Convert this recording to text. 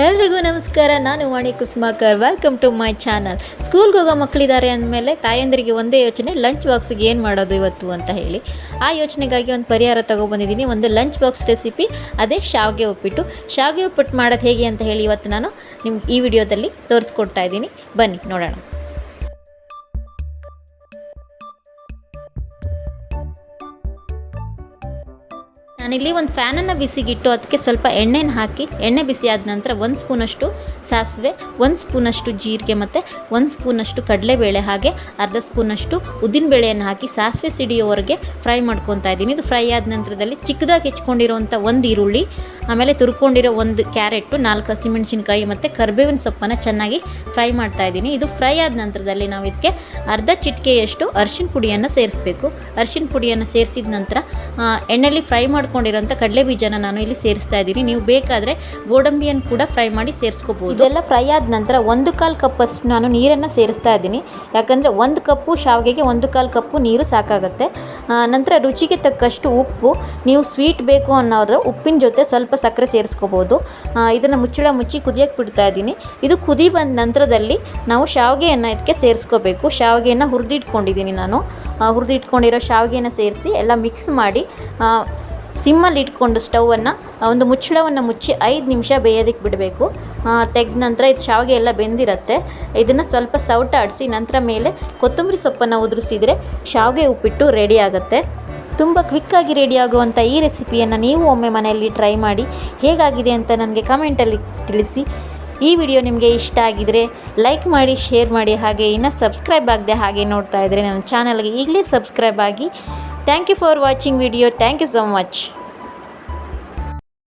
ಎಲ್ರಿಗೂ ನಮಸ್ಕಾರ. ನಾನು Vani Kusumakar. Welcome to my channel. ಸ್ಕೂಲ್ಗೆ ಹೋಗೋ ಮಕ್ಕಳಿದ್ದಾರೆ ಅಂದಮೇಲೆ ತಾಯಂದರಿಗೆ ಒಂದೇ ಯೋಚನೆ, ಲಂಚ್ ಬಾಕ್ಸಿಗೆ ಏನು ಮಾಡೋದು ಇವತ್ತು ಅಂತ ಹೇಳಿ. ಆ ಯೋಚನೆಗಾಗಿ ಒಂದು ಪರಿಹಾರ ತೊಗೊಬಂದಿದ್ದೀನಿ. ಒಂದು ಲಂಚ್ ಬಾಕ್ಸ್ ರೆಸಿಪಿ, ಅದೇ ಶಾವಿಗೆ ಉಪ್ಪಿಟ್ಟು. ಶಾವಿಗೆ ಉಪ್ಪಿಟ್ಟು ಮಾಡೋದು ಹೇಗೆ ಅಂತ ಹೇಳಿ ಇವತ್ತು ನಾನು ನಿಮ್ಗೆ ಈ ವಿಡಿಯೋದಲ್ಲಿ ತೋರಿಸ್ಕೊಡ್ತಾ ಇದ್ದೀನಿ. ಬನ್ನಿ ನೋಡೋಣ. ನಾನಿಲ್ಲಿ ಒಂದು ಫ್ಯಾನನ್ನು ಬಿಸಿಗಿಟ್ಟು ಅದಕ್ಕೆ ಸ್ವಲ್ಪ ಎಣ್ಣೆನ ಹಾಕಿ, ಎಣ್ಣೆ ಬಿಸಿ ಆದ ನಂತರ 1 ಸ್ಪೂನಷ್ಟು ಸಾಸಿವೆ, 1 ಸ್ಪೂನಷ್ಟು ಜೀರಿಗೆ ಮತ್ತು 1 ಸ್ಪೂನಷ್ಟು ಕಡಲೆಬೇಳೆ, ಹಾಗೆ ಅರ್ಧ ಸ್ಪೂನಷ್ಟು ಉದ್ದಿನಬೇಳೆಯನ್ನು ಹಾಕಿ ಸಾಸಿವೆ ಸಿಡಿಯೋವರೆಗೆ ಫ್ರೈ ಮಾಡ್ಕೊತಾ ಇದ್ದೀನಿ. ಇದು ಫ್ರೈ ಆದ ನಂತರದಲ್ಲಿ ಚಿಕ್ಕದಾಗಿ ಹೆಚ್ಕೊಂಡಿರೋವಂಥ 1 ಈರುಳ್ಳಿ, ಆಮೇಲೆ ತುರ್ಕೊಂಡಿರೋ 1 ಕ್ಯಾರೆಟು, 4 ಹಸಿಮೆಣಸಿನ್ಕಾಯಿ ಮತ್ತು ಕರಿಬೇವಿನ ಸೊಪ್ಪನ್ನು ಚೆನ್ನಾಗಿ ಫ್ರೈ ಮಾಡ್ತಾ ಇದ್ದೀನಿ. ಇದು ಫ್ರೈ ಆದ ನಂತರದಲ್ಲಿ ನಾವು ಇದಕ್ಕೆ ಅರ್ಧ ಚಿಟಿಕೆಯಷ್ಟು ಅರಿಶಿನ ಪುಡಿಯನ್ನು ಸೇರಿಸಬೇಕು. ಅರಿಶಿನ ಪುಡಿಯನ್ನು ಸೇರಿಸಿದ ನಂತರ ಎಣ್ಣೆಯಲ್ಲಿ ಫ್ರೈ ಮಾಡ್ಕೊಂಡಿರೋಂಥ ಕಡಲೆ ಬೀಜನ ನಾನು ಇಲ್ಲಿ ಸೇರಿಸ್ತಾ ಇದ್ದೀನಿ. ನೀವು ಬೇಕಾದರೆ ಗೋಡಂಬಿಯನ್ನು ಕೂಡ ಫ್ರೈ ಮಾಡಿ ಸೇರಿಸ್ಕೋಬೋದು. ಇದೆಲ್ಲ ಫ್ರೈ ಆದ ನಂತರ 1/4 ಕಪ್ಪಷ್ಟು ನಾನು ನೀರನ್ನು ಸೇರಿಸ್ತಾ ಇದ್ದೀನಿ. ಯಾಕಂದರೆ 1 ಕಪ್ಪು ಶಾವಿಗೆಗೆ 1/4 ಕಪ್ಪು ನೀರು ಸಾಕಾಗುತ್ತೆ. ನಂತರ ರುಚಿಗೆ ತಕ್ಕಷ್ಟು ಉಪ್ಪು, ನೀವು ಸ್ವೀಟ್ ಬೇಕು ಅನ್ನೋರು ಉಪ್ಪಿನ ಜೊತೆ ಸ್ವಲ್ಪ ಸಕ್ಕರೆ ಸೇರಿಸ್ಕೋಬೋದು. ಇದನ್ನು ಮುಚ್ಚಳ ಮುಚ್ಚಿ ಕುದಿಯೋಕ್ಕೆ ಬಿಡ್ತಾ ಇದ್ದೀನಿ. ಇದು ಕುದಿ ಬಂದ ನಂತರದಲ್ಲಿ ನಾವು ಶಾವಿಗೆಯನ್ನು ಇದಕ್ಕೆ ಸೇರಿಸ್ಕೋಬೇಕು. ಶಾವಿಗೆಯನ್ನು ಹುರಿದಿಟ್ಕೊಂಡಿದ್ದೀನಿ ನಾನು. ಹುರಿದಿಟ್ಕೊಂಡಿರೋ ಶಾವಿಗೆಯನ್ನು ಸೇರಿಸಿ ಎಲ್ಲ ಮಿಕ್ಸ್ ಮಾಡಿ ಸಿಮ್ಮಲ್ಲಿ ಇಟ್ಕೊಂಡು ಸ್ಟವನ್ನು ಒಂದು ಮುಚ್ಚಳವನ್ನು ಮುಚ್ಚಿ 5 ನಿಮಿಷ ಬೇಯೋದಕ್ಕೆ ಬಿಡಬೇಕು. ತೆಗೆದ ನಂತರ ಇದು ಶಾವಿಗೆ ಎಲ್ಲ ಬೆಂದಿರುತ್ತೆ. ಇದನ್ನು ಸ್ವಲ್ಪ ಸೌಟಾಡಿಸಿ ನಂತರ ಮೇಲೆ ಕೊತ್ತಂಬರಿ ಸೊಪ್ಪನ್ನು ಉದುರಿಸಿದರೆ ಶಾವಿಗೆ ಉಪ್ಪಿಟ್ಟು ರೆಡಿ ಆಗುತ್ತೆ. ತುಂಬ ಕ್ವಿಕ್ಕಾಗಿ ರೆಡಿ ಆಗುವಂಥ ಈ ರೆಸಿಪಿಯನ್ನು ನೀವು ಒಮ್ಮೆ ಮನೆಯಲ್ಲಿ ಟ್ರೈ ಮಾಡಿ ಹೇಗಾಗಿದೆ ಅಂತ ನನಗೆ ಕಮೆಂಟಲ್ಲಿ ತಿಳಿಸಿ. ಈ ವಿಡಿಯೋ ನಿಮಗೆ ಇಷ್ಟ ಆಗಿದರೆ ಲೈಕ್ ಮಾಡಿ, ಶೇರ್ ಮಾಡಿ, ಹಾಗೆ ಇನ್ನೂ ಸಬ್ಸ್ಕ್ರೈಬ್ ಆಗದೆ ಹಾಗೆ ನೋಡ್ತಾ ಇದ್ದರೆ ನನ್ನ ಚಾನಲ್ಗೆ ಈಗಲೇ ಸಬ್ಸ್ಕ್ರೈಬ್ ಆಗಿ. Thank you for watching video. Thank you so much.